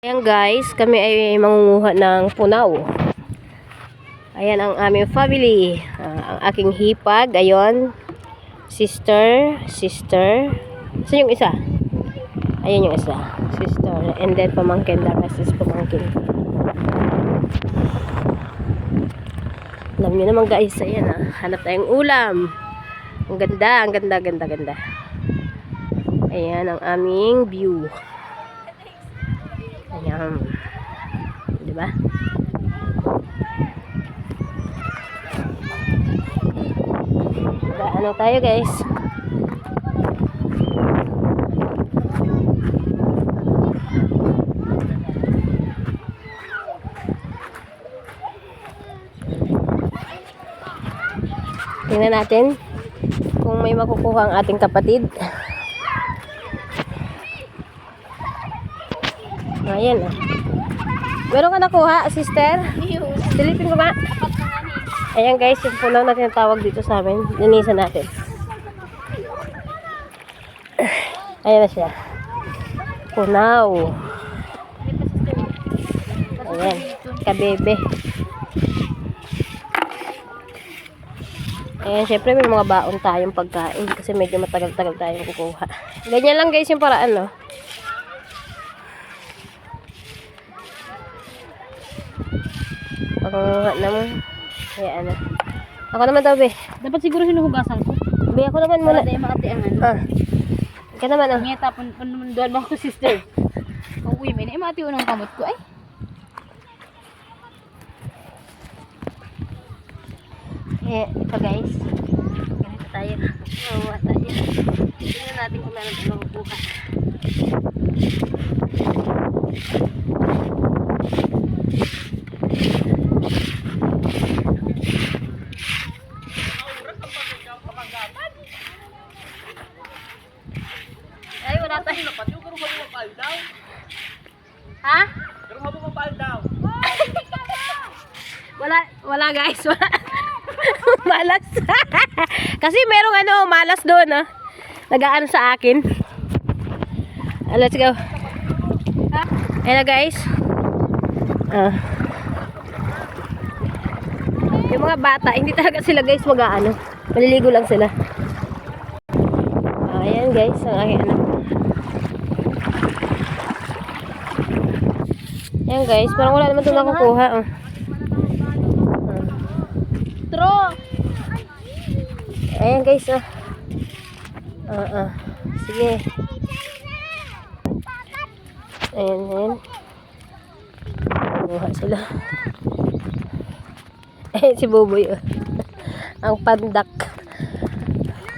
Ayan guys, kami ay mangunguha ng punaw. Ayan ang aming family. Ang aking hipag, ayon. Sister. Saan yung isa? Ayan yung isa. Sister. And then pamangkin. The rest is pamangkin. Alam nyo naman guys, ayan hanap tayong ulam. Ang ganda, ang ganda. Ayan ang aming view. Ayan. Diba? Ano tayo guys? Tingnan natin kung may makukuha ang ating kapatid. Ayan Meron ka nakuha, sister? Silipin ko ba? Ayan guys, yung punaw na tinatawag dito sa amin. Linisan natin. Ayan na siya. Punaw. Ayan. Kabebe. Ayan, syempre may mga baon tayong pagkain. Kasi medyo matagal-tagal tayong kukuha. Ganyan lang guys yung paraan, no? Pagkukuha naman. Ayan na. Ako naman daw, be. Dapat siguro hinuhugasan ko. Be, ako naman muna. Para maatiangan. Ika naman, Ngeta, doon ba ako, sister? Uy, may naimati unang kamot ko, ay. Ito guys. Ganito tayo. Mawa tayo. Tingnan natin kung meron tayong makukuha. Ay, wala tayo. Ha? Wala guys. Wala. Malas. Kasi merong malas doon Nag-aano sa akin. Let's go. Ayan na guys. Yung mga bata, hindi talaga sila guys mag-aano. Maliligo lang sila. Ayan guys, ang aking anak. Ayan guys, parang wala naman ito nakukuha. Tro! Ayan guys, sige. Ayan. Kuha sila. Ayan si Buboy, ang pandak.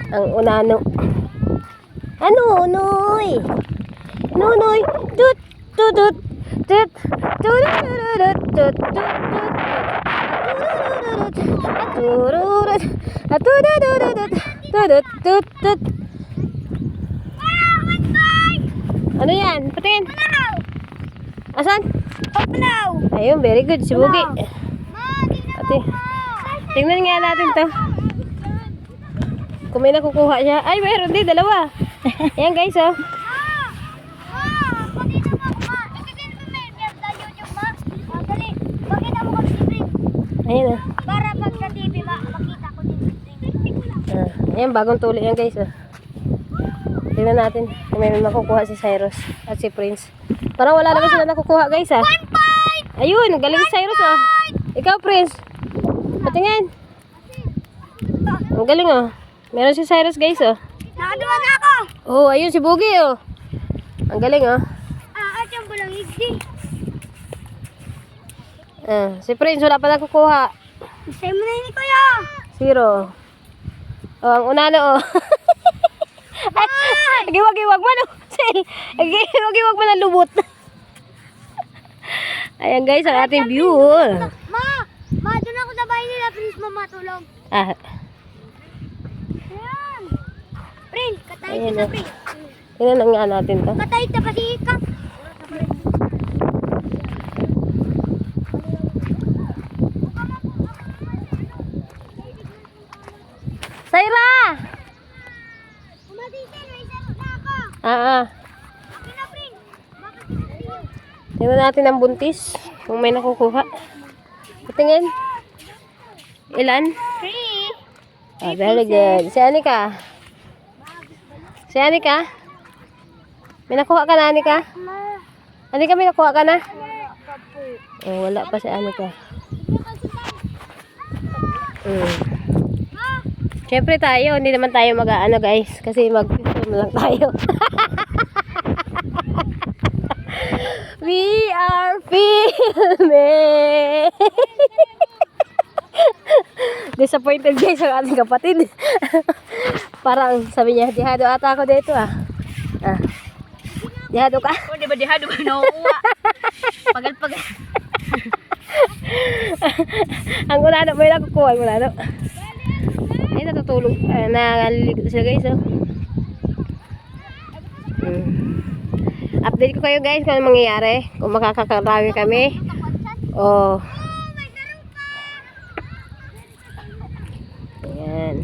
Ang unano. Ano, Noy? Noy. Tut. Ano yan? Patingin. Asan? Ayun, very good. Si Bugi. Ate, tingnan nga natin to. Kung may nakukuha siya. Ay, mayroon din. Dalawa. Ayan guys, Ayan Para pag sa TV, makita ko din. Ayan, bagong tuli yan guys, Tingnan natin kung may makukuha si Cyrus at si Prince. Parang wala naman sila nakukuha guys, Ayun, galing si Cyrus, Ikaw, Prince. Patingin. Ang galing, Meron si Cyrus guys, Nakaduwa na ako! Oh, ayun si Bugi, Ang galing, At yung bulang igdi. Si Prince wala pa nakukuha. Say mo na yun, kuya! 0. Ang unano, Ay, giwag man, giwag man ang lubot. Ayan guys, ang ating view, Ma, doon ako sa bahay nila, please, matulog. Ayan. Prince, katay Ayan, kita, Prince. tingnan nga natin to. Katay kita pa si Ika. Sayra! Umatitin, may sarap na ako. Tingnan natin ang buntis. Kung may nakukuha. Tingin. Ilan? 3. Ah, very good. Si Anika. Si Anika? May nakuha ka na, Anika? Anika, may nakuha ka na? Oh, wala pa si Anika. Siyempre tayo, hindi naman tayo mag-ano guys. Kasi mag-film lang tayo. We are filming. Disappointed guys ang ating kapatid. Parang sabi niya, dihado ata ako dito ah. Ah. Dihado ka? Oh, di ba dihado ba nauuwa? Pagal-pagal. Ang gulado mo yung nakukuha, ang gulado. Ay, natutulog. Naliligo sila guys oh. Update ko kayo guys kung ano mangyayari. Kung makakakarami kami. Oh. Ayan.